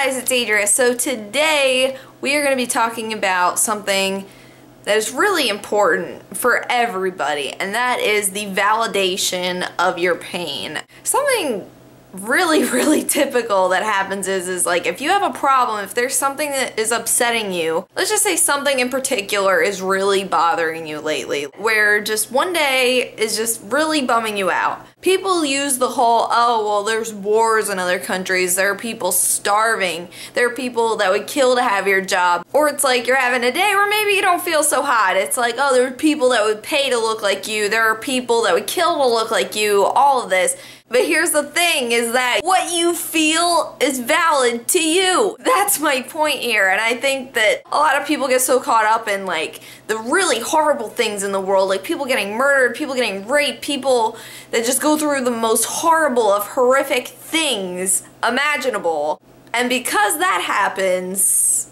guys, it's Adria. So today we are going to be talking about something that is really important for everybody, and that is the validation of your pain. Something really typical that happens is like if you have a problem, if there's something that is upsetting you, let's just say something in particular is really bothering you lately, where just one day is just really bumming you out. People use the whole, oh, well, there's wars in other countries, there are people starving, there are people that would kill to have your job, or it's like you're having a day where maybe you don't feel so hot. It's like, oh, there are people that would pay to look like you, there are people that would kill to look like you, all of this. But here's the thing, is that what you feel is valid to you. That's my point here, and I think that a lot of people get so caught up in like the really horrible things in the world, like people getting murdered, people getting raped, people that just go through the most horrible of horrific things imaginable. And because that happens,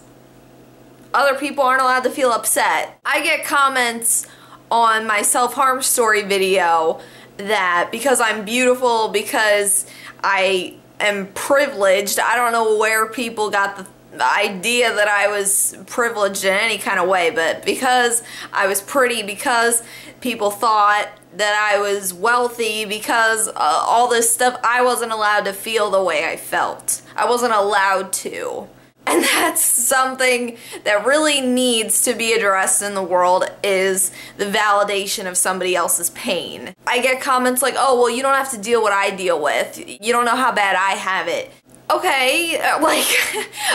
other people aren't allowed to feel upset. I get comments on my self-harm story video that because I'm beautiful, because I am privileged, I don't know where people got the idea that I was privileged in any kind of way, but because I was pretty, because people thought that I was wealthy, because all this stuff, I wasn't allowed to feel the way I felt. I wasn't allowed to. And that's something that really needs to be addressed in the world, is the validation of somebody else's pain. I get comments like, oh, well, you don't have to deal what I deal with. You don't know how bad I have it. Okay, like,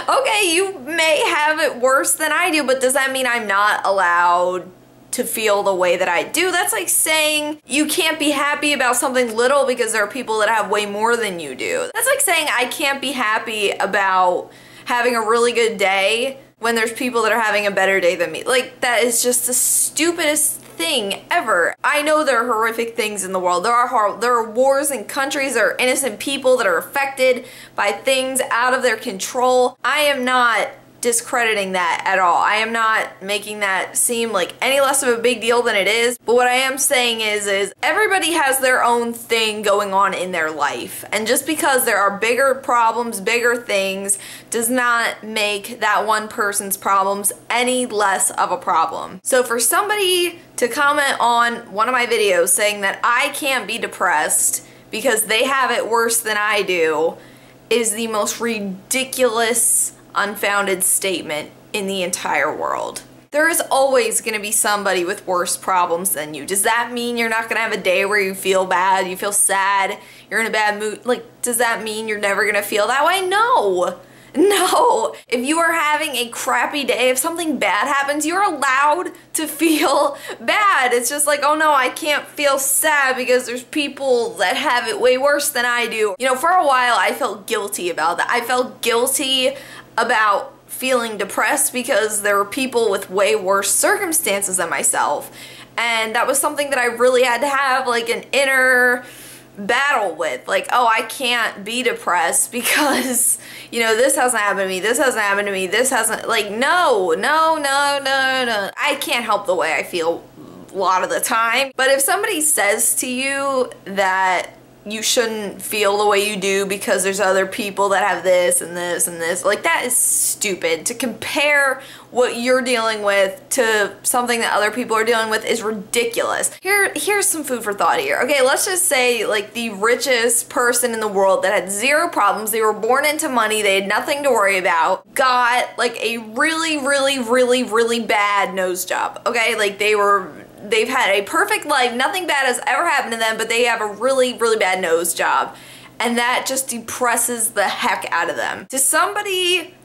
okay, you may have it worse than I do, but does that mean I'm not allowed to feel the way that I do? That's like saying you can't be happy about something little because there are people that have way more than you do. That's like saying I can't be happy about having a really good day when there's people that are having a better day than me. Like, that is just the stupidest thing ever. I know there are horrific things in the world. There are wars in countries, there are innocent people that are affected by things out of their control. I am not discrediting that at all. I am not making that seem like any less of a big deal than it is. But what I am saying is everybody has their own thing going on in their life. And just because there are bigger problems, bigger things, does not make that one person's problems any less of a problem. So for somebody to comment on one of my videos saying that I can't be depressed because they have it worse than I do is the most ridiculous, unfounded statement in the entire world. There is always going to be somebody with worse problems than you. Does that mean you're not going to have a day where you feel bad, you feel sad, you're in a bad mood? Like, does that mean you're never going to feel that way? No. No. If you are having a crappy day, if something bad happens, you're allowed to feel bad. It's just like, oh no, I can't feel sad because there's people that have it way worse than I do. You know, for a while I felt guilty about that. I felt guilty about feeling depressed because there were people with way worse circumstances than myself, and that was something that I really had to have like an inner battle with. Like, oh, I can't be depressed because, you know, this hasn't happened to me, this hasn't happened to me, this hasn't, like, no. I can't help the way I feel a lot of the time. But if somebody says to you that you shouldn't feel the way you do because there's other people that have this and this and this, like, that is stupid. To compare what you're dealing with to something that other people are dealing with is ridiculous. Here's some food for thought here. Okay, let's just say like the richest person in the world that had zero problems, they were born into money, they had nothing to worry about, got like a really bad nose job. Okay, like they've had a perfect life, nothing bad has ever happened to them, but they have a really bad nose job. And that just depresses the heck out of them. To somebody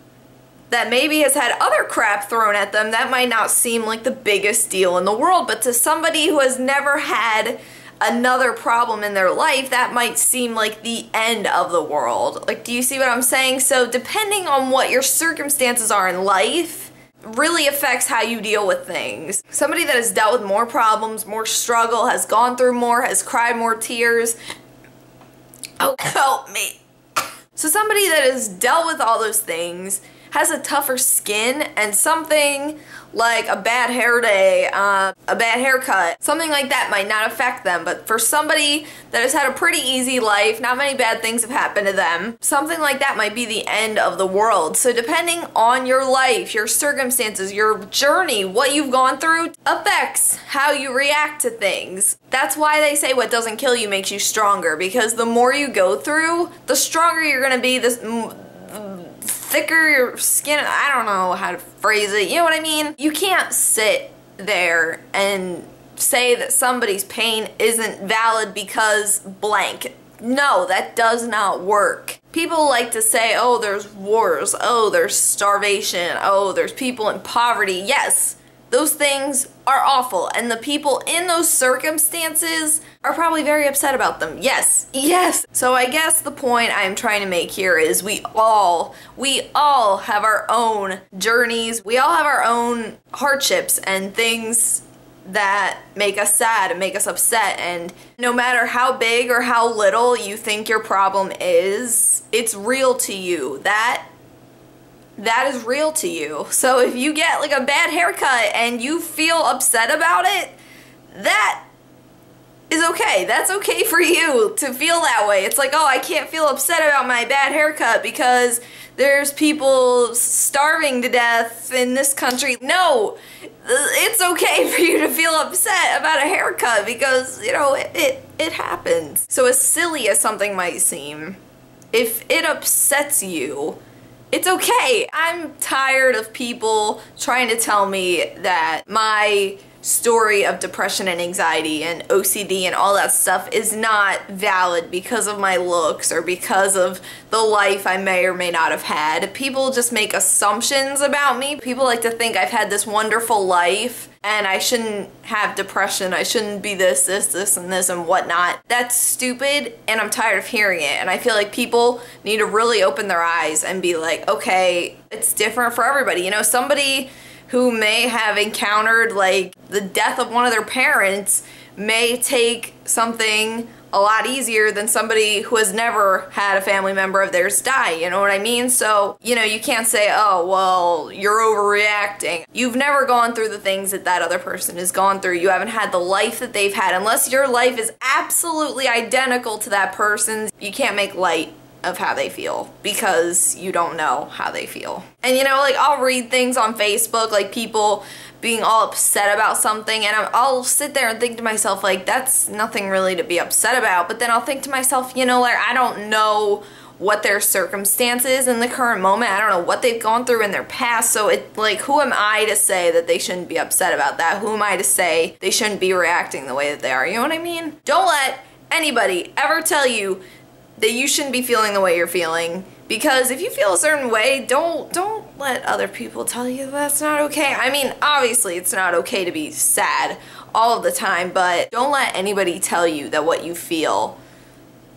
that maybe has had other crap thrown at them, that might not seem like the biggest deal in the world, but to somebody who has never had another problem in their life, that might seem like the end of the world. Like, do you see what I'm saying? So depending on what your circumstances are in life, really affects how you deal with things. Somebody that has dealt with more problems, more struggle, has gone through more, has cried more tears. Oh, help me. So somebody that has dealt with all those things, has a tougher skin, and something like a bad hair day, a bad haircut, something like that might not affect them. But for somebody that has had a pretty easy life, not many bad things have happened to them, something like that might be the end of the world. So depending on your life, your circumstances, your journey, what you've gone through affects how you react to things. That's why they say what doesn't kill you makes you stronger, because the more you go through, the stronger you're gonna be, the thicker your skin, I don't know how to phrase it, you know what I mean? You can't sit there and say that somebody's pain isn't valid because blank. No, that does not work. People like to say, oh, there's wars, oh, there's starvation, oh, there's people in poverty. Yes, those things are awful, and the people in those circumstances are probably very upset about them. Yes, yes. So I guess the point I'm trying to make here is we all have our own journeys. We all have our own hardships and things that make us sad and make us upset, and no matter how big or how little you think your problem is, it's real to you. That is real to you. So if you get like a bad haircut and you feel upset about it, that is okay. That's okay for you to feel that way. It's like, oh, I can't feel upset about my bad haircut because there's people starving to death in this country. No, it's okay for you to feel upset about a haircut because, you know, it happens. So as silly as something might seem, if it upsets you, it's okay. I'm tired of people trying to tell me that my story of depression and anxiety and OCD and all that stuff is not valid because of my looks or because of the life I may or may not have had. People just make assumptions about me. People like to think I've had this wonderful life and I shouldn't have depression, I shouldn't be this, and this, and whatnot. That's stupid, and I'm tired of hearing it. And I feel like people need to really open their eyes and be like, okay, it's different for everybody. You know, somebody who may have encountered like the death of one of their parents may take something a lot easier than somebody who has never had a family member of theirs die, you know what I mean? So, you know, you can't say, oh, well, you're overreacting. You've never gone through the things that that other person has gone through. You haven't had the life that they've had. Unless your life is absolutely identical to that person's, you can't make light of how they feel because you don't know how they feel. And you know, like I'll read things on Facebook, like people being all upset about something, and I'll sit there and think to myself, like, that's nothing really to be upset about. But then I'll think to myself, you know, like, I don't know what their circumstance is in the current moment. I don't know what they've gone through in their past. So it, like, who am I to say that they shouldn't be upset about that? Who am I to say they shouldn't be reacting the way that they are? You know what I mean? Don't let anybody ever tell you that you shouldn't be feeling the way you're feeling, because if you feel a certain way, don't let other people tell you that's not okay. I mean, obviously it's not okay to be sad all of the time, but don't let anybody tell you that what you feel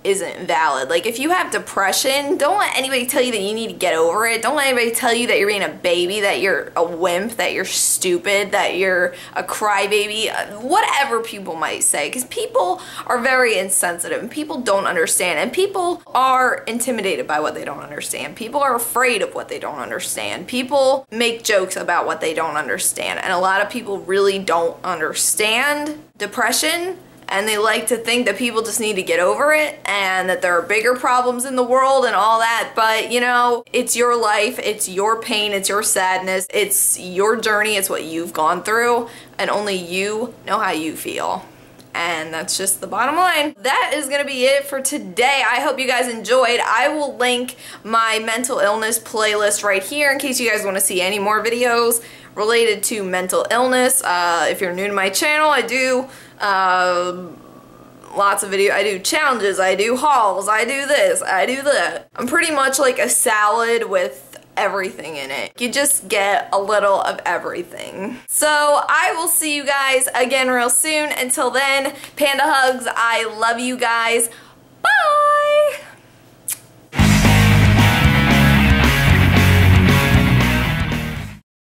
isn't valid. Like, if you have depression, don't let anybody tell you that you need to get over it. Don't let anybody tell you that you're being a baby, that you're a wimp, that you're stupid, that you're a crybaby, whatever people might say, because people are very insensitive and people don't understand, and people are intimidated by what they don't understand. People are afraid of what they don't understand. People make jokes about what they don't understand, and a lot of people really don't understand depression. And they like to think that people just need to get over it and that there are bigger problems in the world and all that. But, you know, it's your life, it's your pain, it's your sadness, it's your journey, it's what you've gone through, and only you know how you feel. And that's just the bottom line. That is gonna be it for today. I hope you guys enjoyed. I will link my mental illness playlist right here in case you guys wanna see any more videos related to mental illness. If you're new to my channel, I do lots of videos. I do challenges, I do hauls, I do this, I do that. I'm pretty much like a salad with everything in it. You just get a little of everything. So I will see you guys again real soon. Until then, panda hugs. I love you guys.